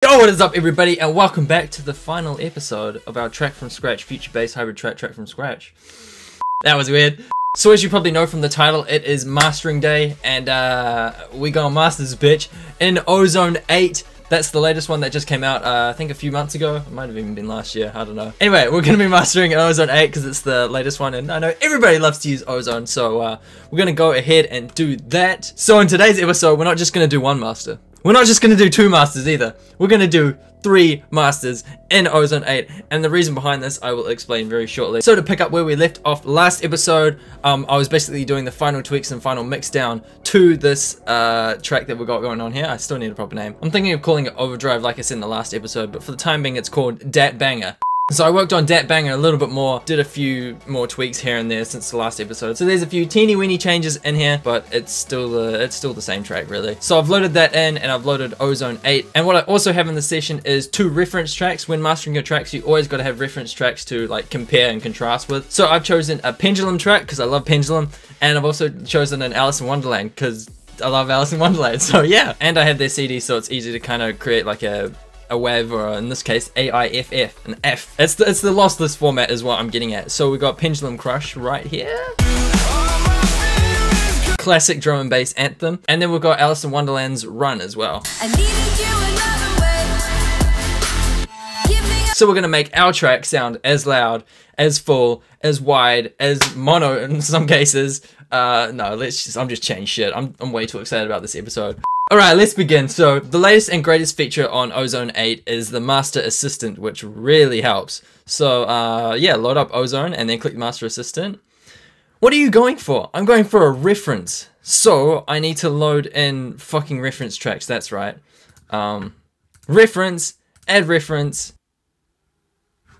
Yo, what is up everybody, and welcome back to the final episode of our track from scratch, future-based hybrid track from scratch. That was weird. So as you probably know from the title, it is mastering day, and we gonna master this bitch in Ozone 8. That's the latest one that just came out, I think a few months ago. It might have even been last year, I don't know. Anyway, we're gonna be mastering Ozone 8 because it's the latest one, and I know everybody loves to use Ozone, so we're gonna go ahead and do that. So in today's episode, we're not just gonna do one master. We're not just going to do 2 masters either. We're going to do 3 masters in Ozone 8, and the reason behind this I will explain very shortly. So to pick up where we left off last episode, I was basically doing the final tweaks and final mix down to this track that we got going on here. I still need a proper name. I'm thinking of calling it Overdrive like I said in the last episode, but for the time being it's called Dat Banger. So I worked on Dat Banger a little bit more, did a few more tweaks here and there since the last episode. So there's a few teeny weeny changes in here, but it's still the same track really. So I've loaded that in, and I've loaded Ozone 8. And what I also have in this session is 2 reference tracks. When mastering your tracks, you always got to have reference tracks to like compare and contrast with. So I've chosen a Pendulum track because I love Pendulum, and I've also chosen an Alison Wonderland because I love Alison Wonderland. So yeah, and I have their CD, so it's easy to kind of create like a WAV, or in this case AIFF, an F. It's the lossless format is what I'm getting at. So we got Pendulum Crush right here, classic drum and bass anthem, and then we've got Alison Wonderland's Run as well. So we're gonna make our track sound as loud, as full, as wide, as mono in some cases. No, I'm just changing shit. I'm way too excited about this episode. Alright, let's begin. So, the latest and greatest feature on Ozone 8 is the Master Assistant, which really helps. So, yeah, load up Ozone and then click Master Assistant. What are you going for? I'm going for a reference. So, I need to load in fucking reference tracks, that's right. Reference, add reference.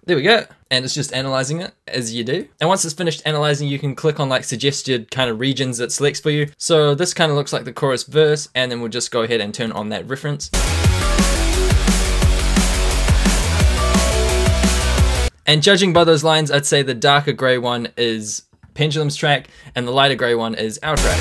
There we go. And it's just analyzing it, as you do. And once it's finished analyzing, you can click on like suggested kind of regions it selects for you. So this kind of looks like the chorus verse, and then we'll just go ahead and turn on that reference. And judging by those lines, I'd say the darker grey one is Pendulum's track, and the lighter grey one is our track.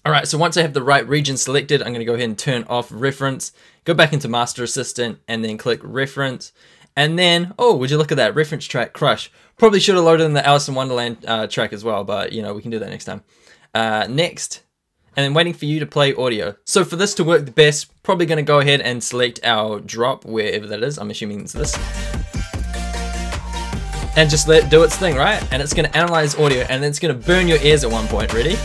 Alright, so once I have the right region selected, I'm going to go ahead and turn off reference, go back into Master Assistant, and then click reference. And then, oh, would you look at that, reference track, Crush. Probably should have loaded in the Alison Wonderland track as well, but you know, we can do that next time. Next, and then waiting for you to play audio. So for this to work the best, probably going to go ahead and select our drop, wherever that is. I'm assuming it's this. And just let it do its thing, right? And it's going to analyze audio, and then it's going to burn your ears at one point. Ready?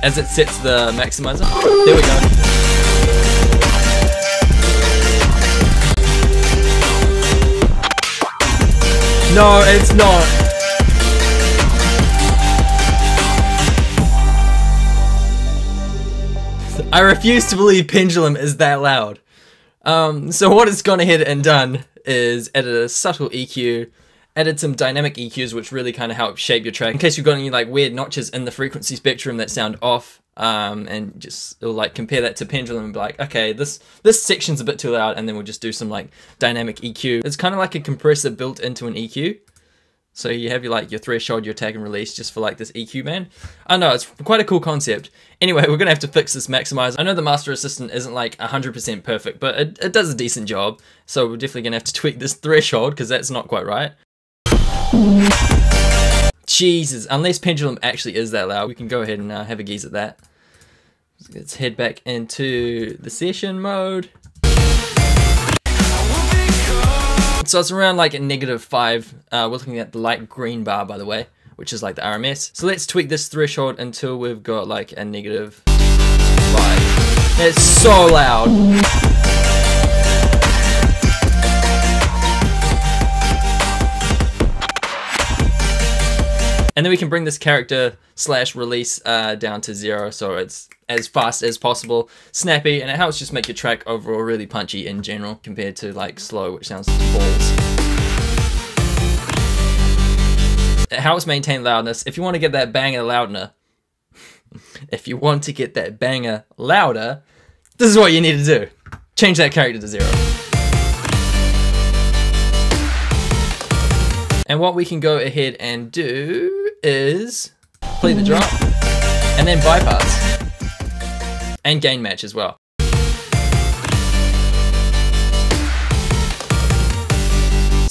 As it sets the maximizer. There we go. No, it's not. I refuse to believe Pendulum is that loud. So what it's gone ahead and done is added a subtle EQ, added some dynamic EQs, which really kind of help shape your track. In case you've got any like weird notches in the frequency spectrum that sound off, and just it'll like compare that to Pendulum and be like, okay, this section's a bit too loud, and then we'll just do some like dynamic EQ. It's kind of like a compressor built into an EQ. So you have your threshold, your tag and release just for like this EQ band. I know, it's quite a cool concept. Anyway, we're gonna have to fix this maximizer. I know the Master Assistant isn't like 100% perfect, but it does a decent job. So we're definitely gonna have to tweak this threshold because that's not quite right. Jesus, unless Pendulum actually is that loud, we can go ahead and have a gaze at that. Let's head back into the session mode. So it's around like a -5. We're looking at the light green bar, by the way, which is like the RMS. So let's tweak this threshold until we've got like a -5. It's so loud. And then we can bring this character / release down to 0, so it's as fast as possible, snappy, and it helps just make your track overall really punchy in general compared to like slow, which sounds balls. It helps maintain loudness. If you want to get that banger louder, this is what you need to do. Change that character to 0. And what we can go ahead and do is play the drop and then bypass and gain match as well.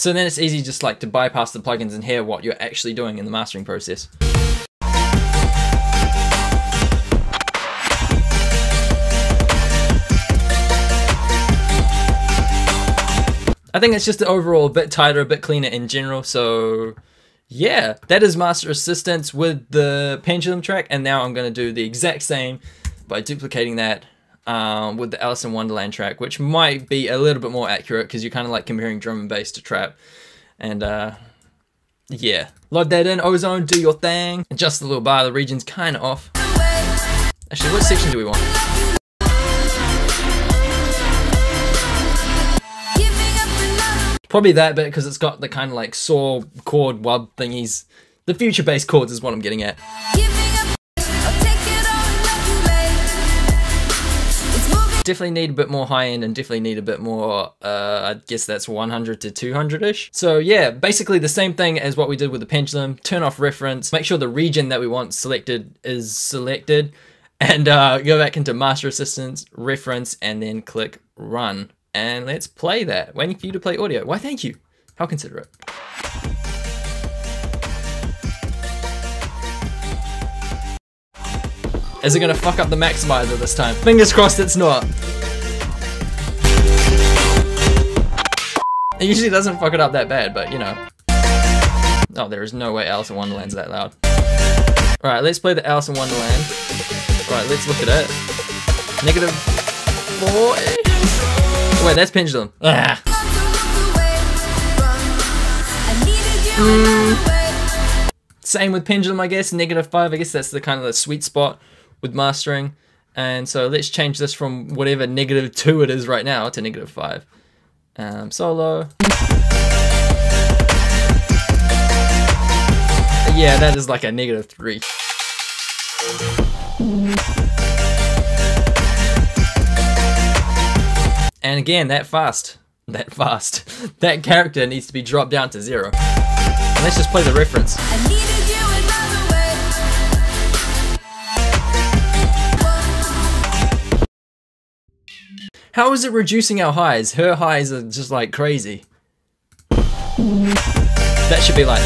So then it's easy just like to bypass the plugins and hear what you're actually doing in the mastering process. I think it's just overall a bit tighter, a bit cleaner in general, so yeah, that is Master Assistance with the Pendulum track, and now I'm going to do the exact same by duplicating that with the Alison Wonderland track, which might be a little bit more accurate because you're kind of like comparing drum and bass to trap, and yeah. Load that in, Ozone, do your thing. Adjust the little bar, the region's kind of off. Actually, what section do we want? Probably that bit because it's got the kind of like saw chord wub thingies. The future bass chords is what I'm getting at. Definitely need a bit more high end and definitely need a bit more, I guess that's 100 to 200-ish. So yeah, basically the same thing as what we did with the Pendulum. Turn off reference, make sure the region that we want selected is selected, and go back into Master Assistance, reference, and then click run. And let's play that. Waiting for you to play audio. Why, thank you. How considerate. Is it gonna fuck up the maximizer this time? Fingers crossed it's not. It usually doesn't fuck it up that bad, but you know. Oh, there is no way Alison Wonderland's that loud. Alright, let's play the Alison Wonderland. Right, let's look at it. -4. Wait, that's Pendulum. Ah. Same with Pendulum, I guess. -5. I guess that's the kind of the sweet spot with mastering. And so let's change this from whatever -2 it is right now to -5. Solo. Yeah, that is like a -3. And again, that fast. That character needs to be dropped down to 0. And let's just play the reference. How is it reducing our highs? Her highs are just like crazy. That should be like...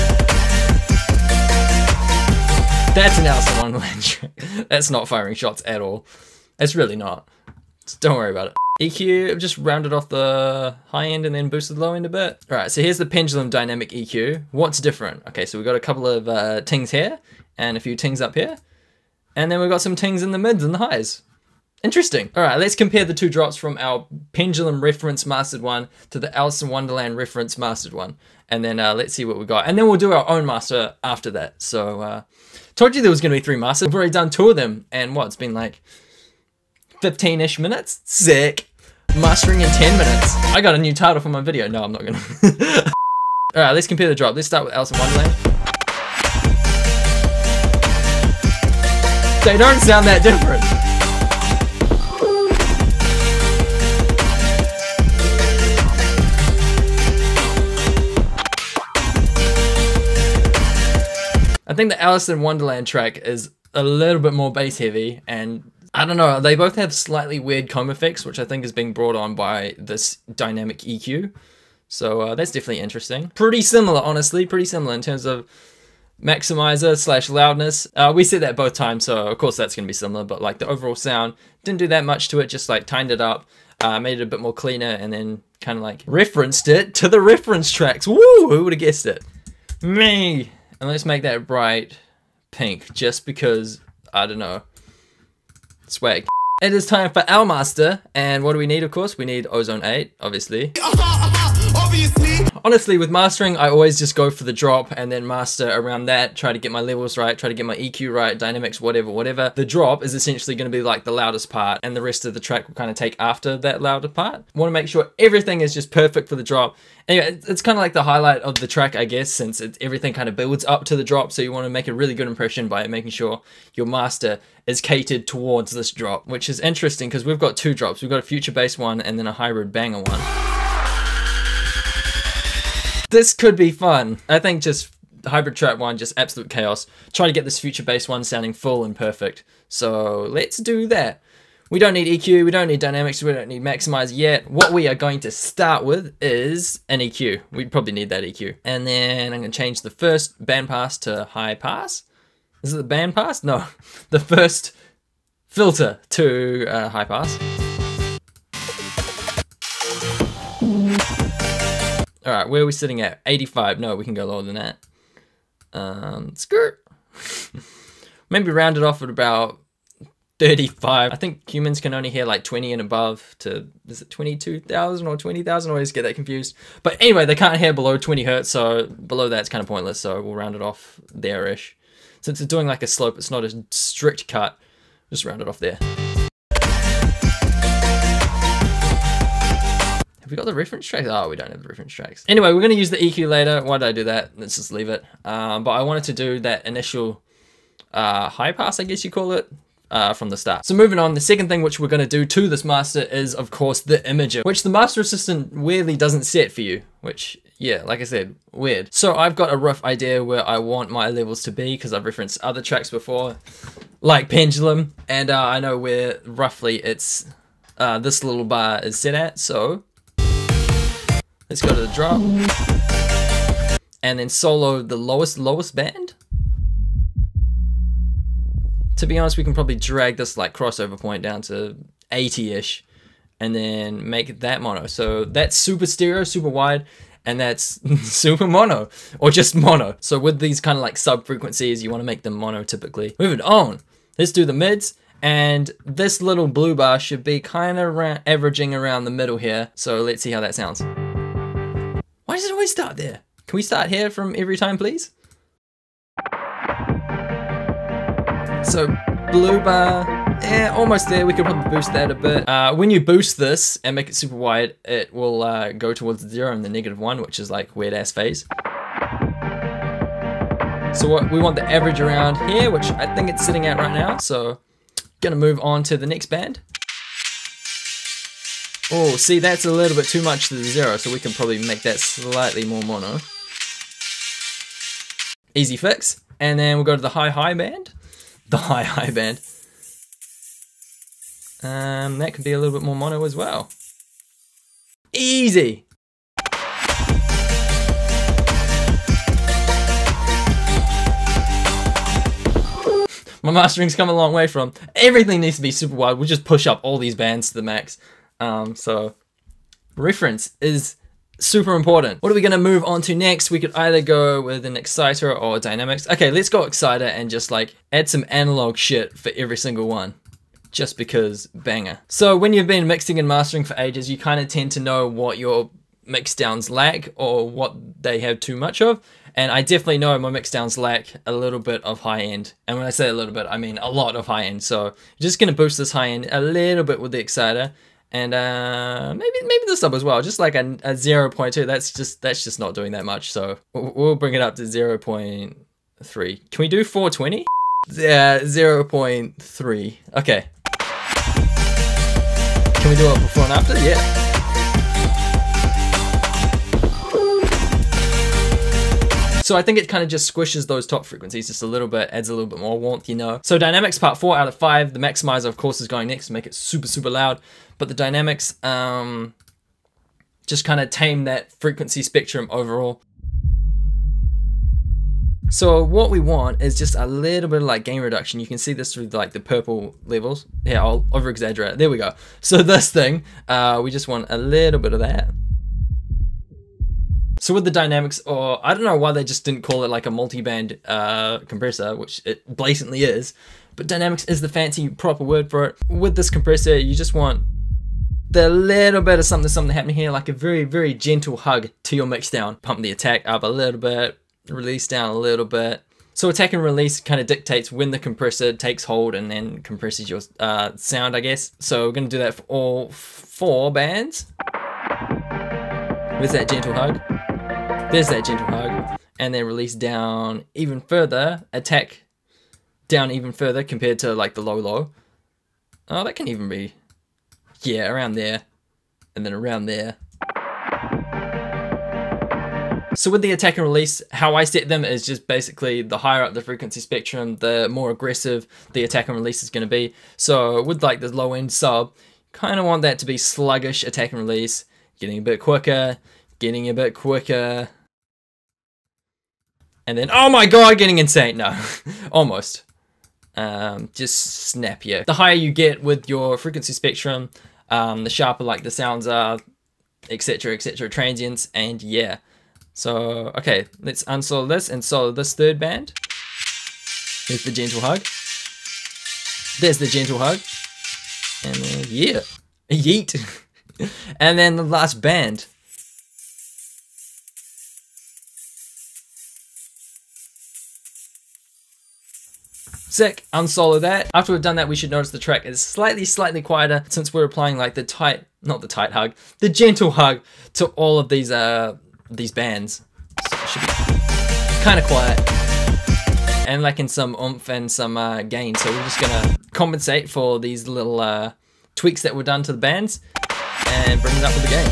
That's an Alison Wonderland track. That's not firing shots at all. It's really not. Just don't worry about it. EQ, just rounded off the high end and then boosted the low end a bit. Alright, so here's the Pendulum dynamic EQ. What's different? Okay, so we've got a couple of tings here, and a few tings up here. And then we've got some tings in the mids and the highs. Interesting. Alright, let's compare the two drops from our Pendulum reference mastered one to the Alison Wonderland reference mastered one. And then let's see what we got. And then we'll do our own master after that. So, told you there was going to be 3 masters. We've already done 2 of them. And what, it's been like 15-ish minutes? Sick. Mastering in 10 minutes. I got a new title for my video. No, I'm not gonna. Alright, let's compare the drop. Let's start with Alison Wonderland. They don't sound that different. I think the Alison Wonderland track is a little bit more bass heavy, and I don't know, they both have slightly weird comb effects, which I think is being brought on by this dynamic EQ. So that's definitely interesting. Pretty similar, honestly, pretty similar in terms of maximizer slash loudness. We said that both times, so of course that's going to be similar, but like the overall sound, didn't do that much to it, just like tightened it up, made it a bit more cleaner, and then kind of like referenced it to the reference tracks. Woo! Who would have guessed it? Me! And let's make that bright pink, just because, I don't know, swag. It is time for our master, and what do we need, of course? We need Ozone 8, obviously. Honestly, with mastering, I always just go for the drop and then master around that, try to get my levels right, try to get my EQ right, dynamics, whatever. The drop is essentially going to be like the loudest part, and the rest of the track will kind of take after that louder part. Want to make sure everything is just perfect for the drop. Anyway, it's kind of like the highlight of the track, I guess, since everything kind of builds up to the drop, so you want to make a really good impression by making sure your master is catered towards this drop, which is interesting because we've got 2 drops. We've got a future bass one and then a hybrid banger one. This could be fun. I think just the hybrid trap one, just absolute chaos. Try to get this future bass one sounding full and perfect. So let's do that. We don't need EQ, we don't need dynamics, we don't need maximize yet. What we are going to start with is an EQ. We probably need that EQ. And then I'm going to change the first bandpass to high pass. Is it the bandpass? No, the first filter to high pass. All right, where are we sitting at? 85. No, we can go lower than that. Skirt. Maybe round it off at about 35. I think humans can only hear like 20 and above to, is it 22,000 or 20,000? I always get that confused. But anyway, they can't hear below 20 hertz, so below that's kind of pointless, so we'll round it off there-ish. Since it's doing like a slope, it's not a strict cut, just round it off there. Have we got the reference tracks? Oh, we don't have the reference tracks. Anyway, we're going to use the EQ later. Why did I do that? Let's just leave it. But I wanted to do that initial high pass, I guess you call it, from the start. So moving on, the second thing which we're going to do to this master is, of course, the imager, which the master assistant weirdly doesn't set for you, which, yeah, like I said, weird. So I've got a rough idea where I want my levels to be because I've referenced other tracks before, like Pendulum, and I know where roughly it's this little bar is set at, so let's go to the drop and then solo the lowest band. To be honest, we can probably drag this like crossover point down to 80-ish and then make that mono. So that's super stereo, super wide, and that's super mono or just mono. So with these kind of like sub frequencies, you want to make them mono typically. Moving on, let's do the mids. And this little blue bar should be kind of averaging around the middle here. So let's see how that sounds. Why does it always start there? Can we start here from every time, please? So blue bar, yeah, almost there. We could probably boost that a bit. When you boost this and make it super wide, it will go towards 0 and the -1, which is like weird ass phase. So what we want the average around here, which I think it's sitting at right now. So gonna move on to the next band. Oh, see, that's a little bit too much to the 0, so we can probably make that slightly more mono. Easy fix. And then we'll go to the high band. The high band. That can be a little bit more mono as well. Easy. My mastering's come a long way from everything needs to be super wide. We'll just push up all these bands to the max. So reference is super important. What are we going to move on to next? We could either go with an exciter or dynamics. Okay, let's go exciter and just like add some analog shit for every single one. Just because banger. So when you've been mixing and mastering for ages, you kind of tend to know what your mixdowns lack or what they have too much of. And I definitely know my mixdowns lack a little bit of high end. And when I say a little bit, I mean a lot of high end. So you're just going to boost this high end a little bit with the exciter. And maybe the sub as well, just like a 0.2. That's just not doing that much. So we'll bring it up to 0.3. Can we do 420? Yeah, 0.3. Okay. Can we do it before and after? Yeah. So I think it kind of just squishes those top frequencies just a little bit, adds a little bit more warmth, you know. So dynamics part 4 out of 5. The maximizer, of course, is going next to make it super, super loud. But the dynamics just kind of tame that frequency spectrum overall. So what we want is just a little bit of like gain reduction. You can see this through like the purple levels. Yeah, I'll over exaggerate it. There we go. So this thing, we just want a little bit of that. So with the dynamics, or I don't know why they just didn't call it like a multi-band compressor, which it blatantly is, but dynamics is the fancy proper word for it. With this compressor, you just want the little bit of something happening here, like a very, very gentle hug to your mix down. Pump the attack up a little bit, release down a little bit. So attack and release kind of dictates when the compressor takes hold and then compresses your sound, I guess. So we're going to do that for all 4 bands. Where's that gentle hug? There's that gentle hug. And then release down even further. Attack down even further compared to like the low. Oh, that can even be, yeah, around there. And then around there. So with the attack and release, how I set them is just basically the higher up the frequency spectrum, the more aggressive the attack and release is going to be. So with like the low end sub, kind of want that to be sluggish attack and release, getting a bit quicker, getting a bit quicker. And then, oh my god, getting insane. No, almost. Just snappier. The higher you get with your frequency spectrum, the sharper like the sounds are, etc, etc, transients, and yeah. So, okay, let's unsolo this and solo this third band. There's the gentle hug. There's the gentle hug. And then, yeah, yeet. And then the last band. Sick, unsolo that. After we've done that, we should notice the track is slightly quieter since we're applying like the gentle hug to all of these bands. So it should be kind of quiet. And like in some oomph and some gain. So we're just gonna compensate for these little tweaks that were done to the bands and bring it up with the gain.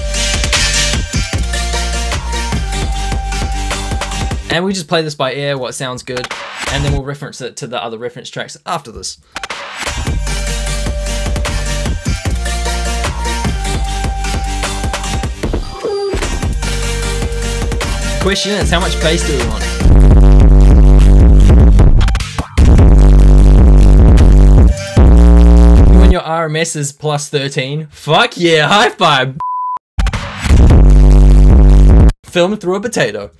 And we just play this by ear, what sounds good. And then we'll reference it to the other reference tracks after this. Question is, how much bass do we want? When your RMS is plus 13, fuck yeah, high five! Film through a potato.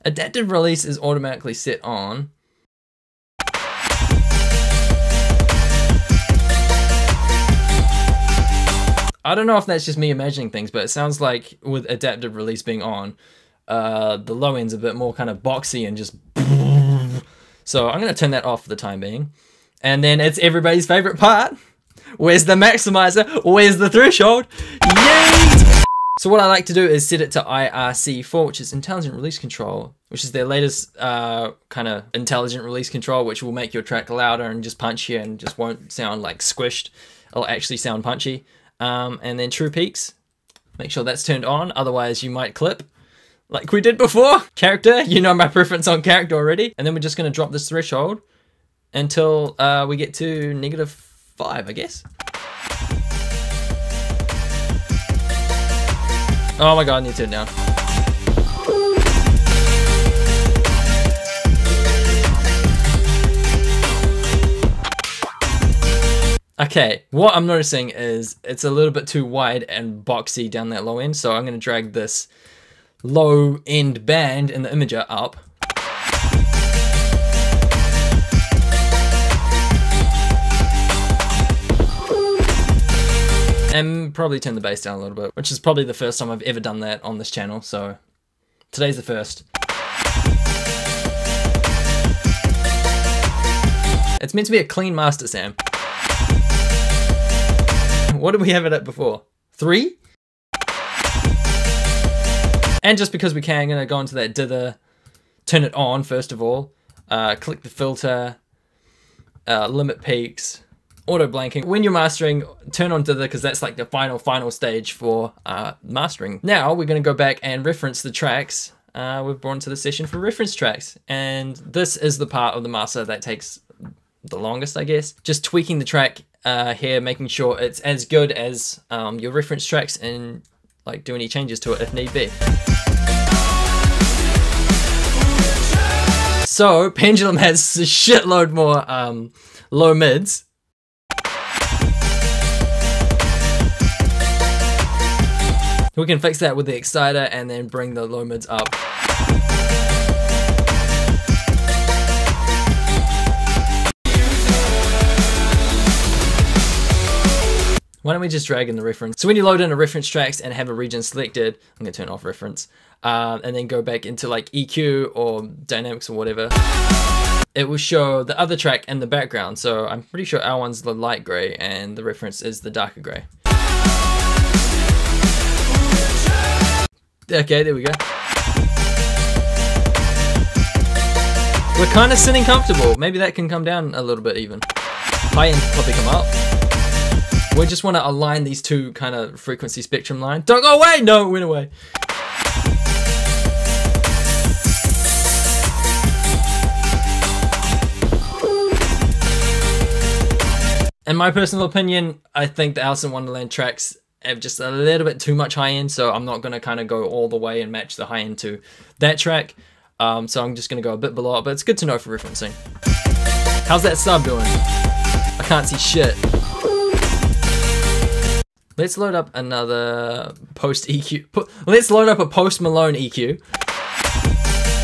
Adaptive release is automatically set on. I don't know if that's just me imagining things, but it sounds like with adaptive release being on, the low end's a bit more kind of boxy and just... So I'm going to turn that off for the time being. And then it's everybody's favorite part. Where's the maximizer? Where's the threshold? Yay! So what I like to do is set it to IRC4, which is Intelligent Release Control, which is their latest kind of intelligent release control, which will make your track louder and just punchier and just won't sound like squished. It'll actually sound punchy. And then True Peaks, make sure that's turned on, otherwise you might clip, like we did before. Character, you know my preference on character already. And then we're just going to drop this threshold until we get to -5, I guess. Oh my god, I need to turn it down. Okay, what I'm noticing is it's a little bit too wide and boxy down that low end, so I'm going to drag this low end band in the imager up. And probably turn the bass down a little bit, which is probably the first time I've ever done that on this channel, so today's the first. It's meant to be a clean master, Sam. What did we have it at before? 3? And just because we can, I'm going to go into that dither, turn it on first of all, click the filter, limit peaks, auto blanking. When you're mastering, turn on dither because that's like the final stage for mastering. Now we're going to go back and reference the tracks we've brought into the session for reference tracks. And this is the part of the master that takes the longest, I guess. Just tweaking the track here, making sure it's as good as your reference tracks and like do any changes to it if need be. So Pendulum has a shitload more low mids. We can fix that with the exciter and then bring the low mids up. Why don't we just drag in the reference? So when you load in a reference tracks and have a region selected, I'm gonna turn off reference, and then go back into like EQ or dynamics or whatever, it will show the other track in the background. So I'm pretty sure our one's the light gray and the reference is the darker gray. Okay, there we go. We're kind of sitting comfortable. Maybe that can come down a little bit even. high end probably come up. We just want to align these two kind of frequency spectrum lines. Don't go away! No, it went away. In my personal opinion, I think the Alison Wonderland tracks have just a little bit too much high end, so I'm not going to kind of go all the way and match the high end to that track. So I'm just going to go a bit below it, but it's good to know for referencing. How's that sub doing? I can't see shit. Let's load up another post EQ. Let's load up a post Malone EQ.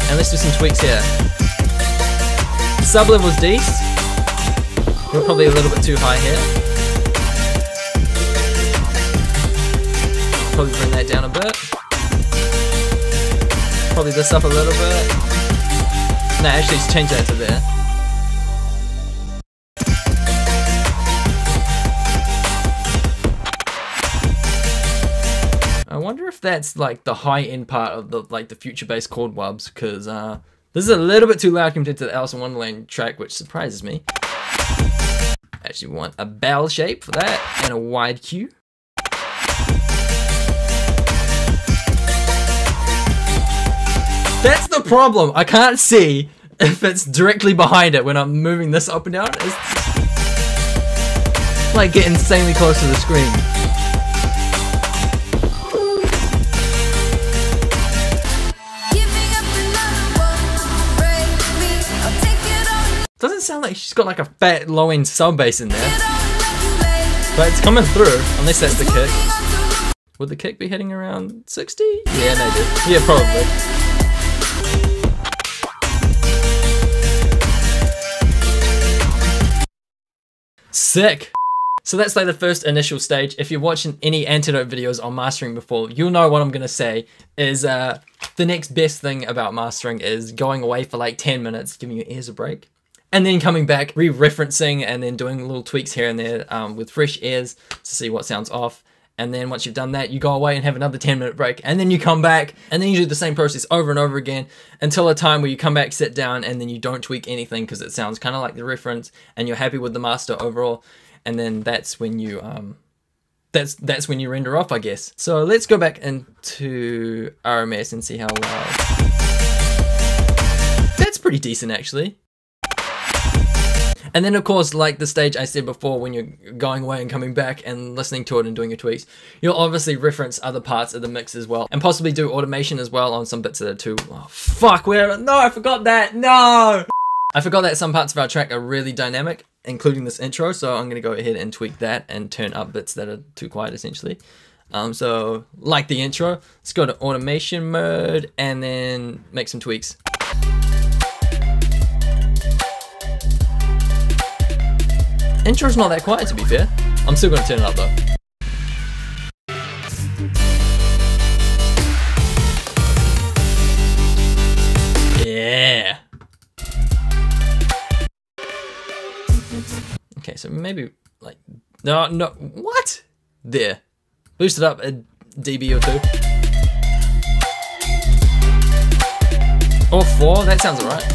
And let's do some tweaks here. Sub level's decent. We're probably a little bit too high here. Probably bring that down a bit. Probably this up a little bit. No, actually, let's change that to there. I wonder if that's like the high end part of the future bass chord wubs, because this is a little bit too loud compared to the Alison Wonderland track, which surprises me. Actually, we want a bell shape for that and a wide Q. That's the problem. I can't see if it's directly behind it when I'm moving this up and down. It's like getting insanely close to the screen. Doesn't sound like she's got like a fat low-end sub bass in there. But it's coming through, unless that's the kick. Would the kick be hitting around 60? Yeah, maybe. Yeah, probably. Sick! So that's like the first initial stage. If you're watching any Antidote videos on mastering before, you'll know what I'm gonna say is the next best thing about mastering is going away for like 10 minutes, giving your ears a break. And then coming back, re-referencing, and then doing little tweaks here and there with fresh ears to see what sounds off. And then once you've done that, you go away and have another 10-minute break. And then you come back, and then you do the same process over and over again until a time where you come back, sit down, and then you don't tweak anything because it sounds kind of like the reference, and you're happy with the master overall. And then that's when you that's when you render off, I guess. So let's go back into RMS and see how loud. That's pretty decent, actually. And then of course, like the stage I said before, when you're going away and coming back and listening to it and doing your tweaks, you'll obviously reference other parts of the mix as well, and possibly do automation as well on some bits that are too, oh fuck, no, I forgot that, no! I forgot that some parts of our track are really dynamic, including this intro, so I'm gonna go ahead and tweak that and turn up bits that are too quiet essentially. So like the intro, let's go to automation mode and then make some tweaks. Intro's not that quiet, to be fair. I'm still gonna turn it up though. Yeah. Okay, so maybe like no, what? There. Boost it up a dB or 2. Or 4. That sounds alright.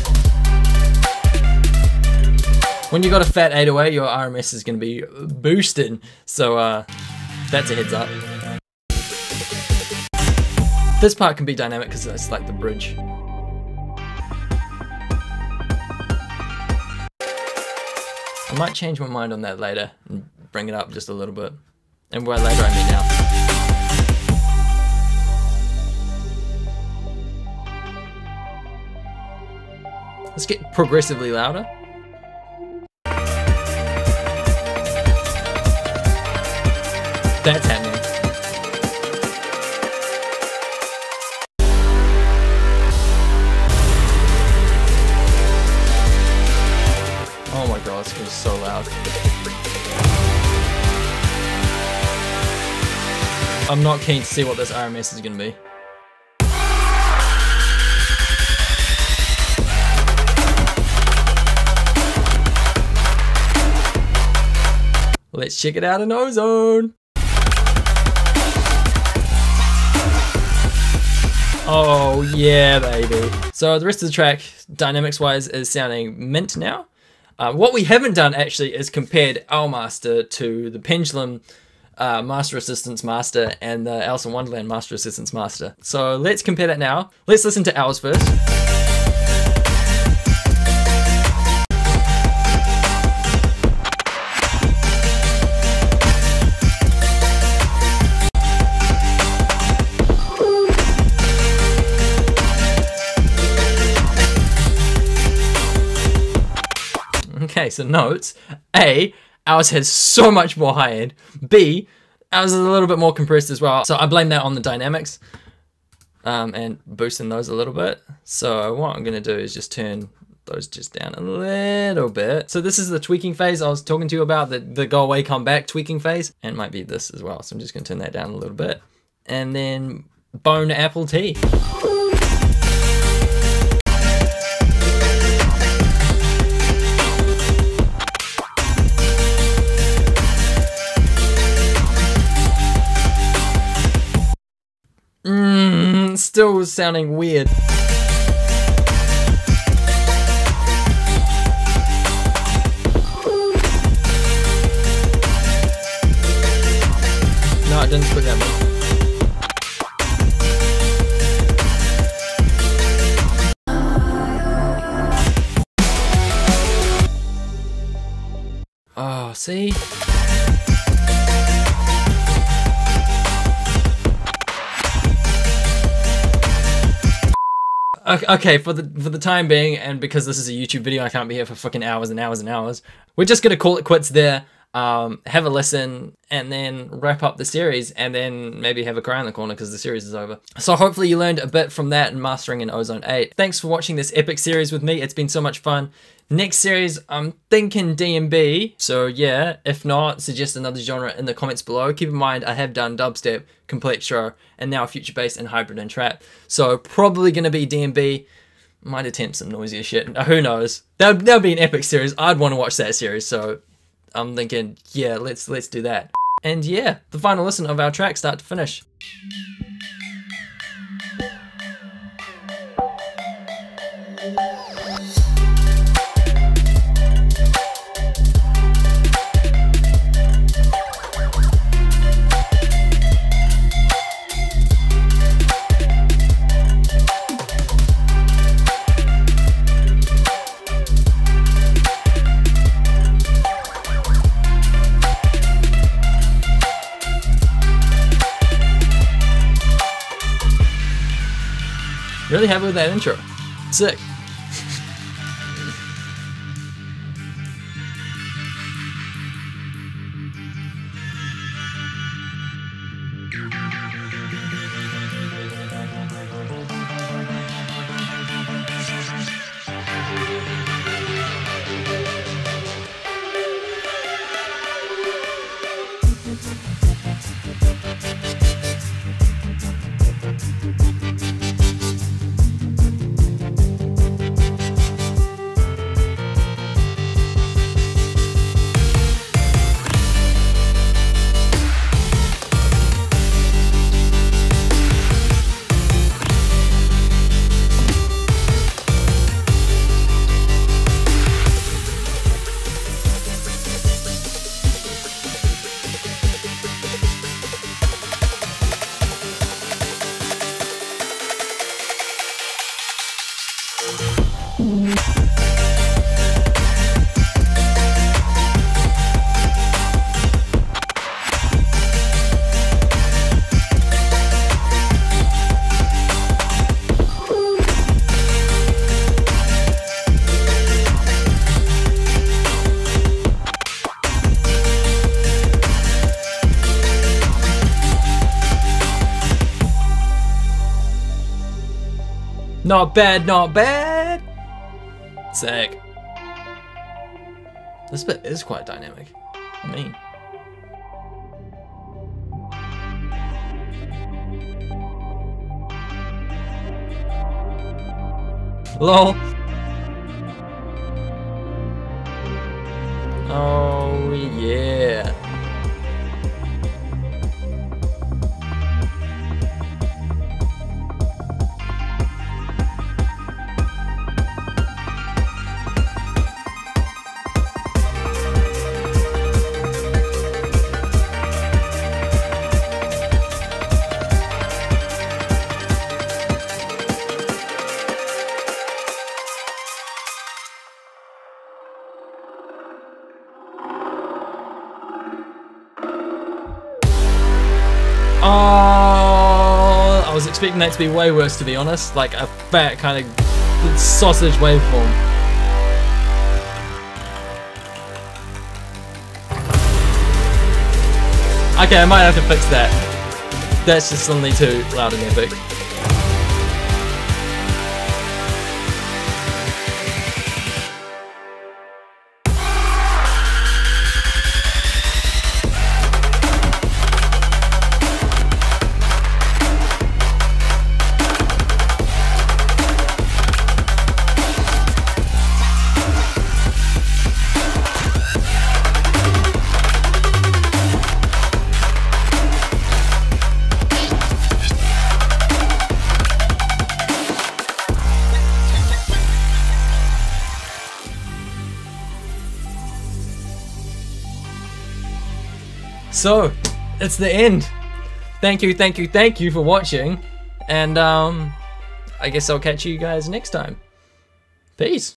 When you got a fat 808, your RMS is going to be boosted, so that's a heads up. This part can be dynamic because it's like the bridge. I might change my mind on that later and bring it up just a little bit. And by later I mean now. Let's get progressively louder. That's happening. Oh my god, it's gonna be so loud. I'm not keen to see what this RMS is gonna be. Let's check it out in Ozone. Oh yeah, baby. So the rest of the track, dynamics wise, is sounding mint now. What we haven't done actually is compared our master to the Pendulum Master Assistance Master and the Alison Wonderland Master Assistance Master. So let's compare that now. Let's listen to ours first. Okay, so notes. A, ours has so much more high end. B, ours is a little bit more compressed as well. So I blame that on the dynamics and boosting those a little bit. So what I'm going to do is just turn those just down a little bit. So this is the tweaking phase I was talking to you about, the go away, come back tweaking phase. And it might be this as well. So I'm just going to turn that down a little bit. And then bone apple tea. Still sounding weird. No, I didn't put that one. Oh, see? Okay, for the time being, and because this is a YouTube video, I can't be here for fucking hours and hours and hours. We're just gonna call it quits there, have a listen, and then wrap up the series, and then maybe have a cry in the corner because the series is over. So hopefully you learned a bit from that and mastering in Ozone 8. Thanks for watching this epic series with me. It's been so much fun. Next series, I'm thinking D&B. So yeah, if not, suggest another genre in the comments below. Keep in mind, I have done dubstep, complete show, and now future bass and hybrid and trap. So probably gonna be D&B. Might attempt some noisier shit. Who knows? That'll be an epic series. I'd want to watch that series. So I'm thinking, yeah, let's do that. And yeah, the final listen of our track, start to finish. Really happy with that intro. Sick. Not bad, not bad. Sick. This bit is quite dynamic. I mean. LOL. Oh yeah. Oh, I was expecting that to be way worse, to be honest. Like a fat kind of sausage waveform. Okay, I might have to fix that. That's just suddenly too loud and epic. So, it's the end. Thank you for watching. And I guess I'll catch you guys next time. Peace.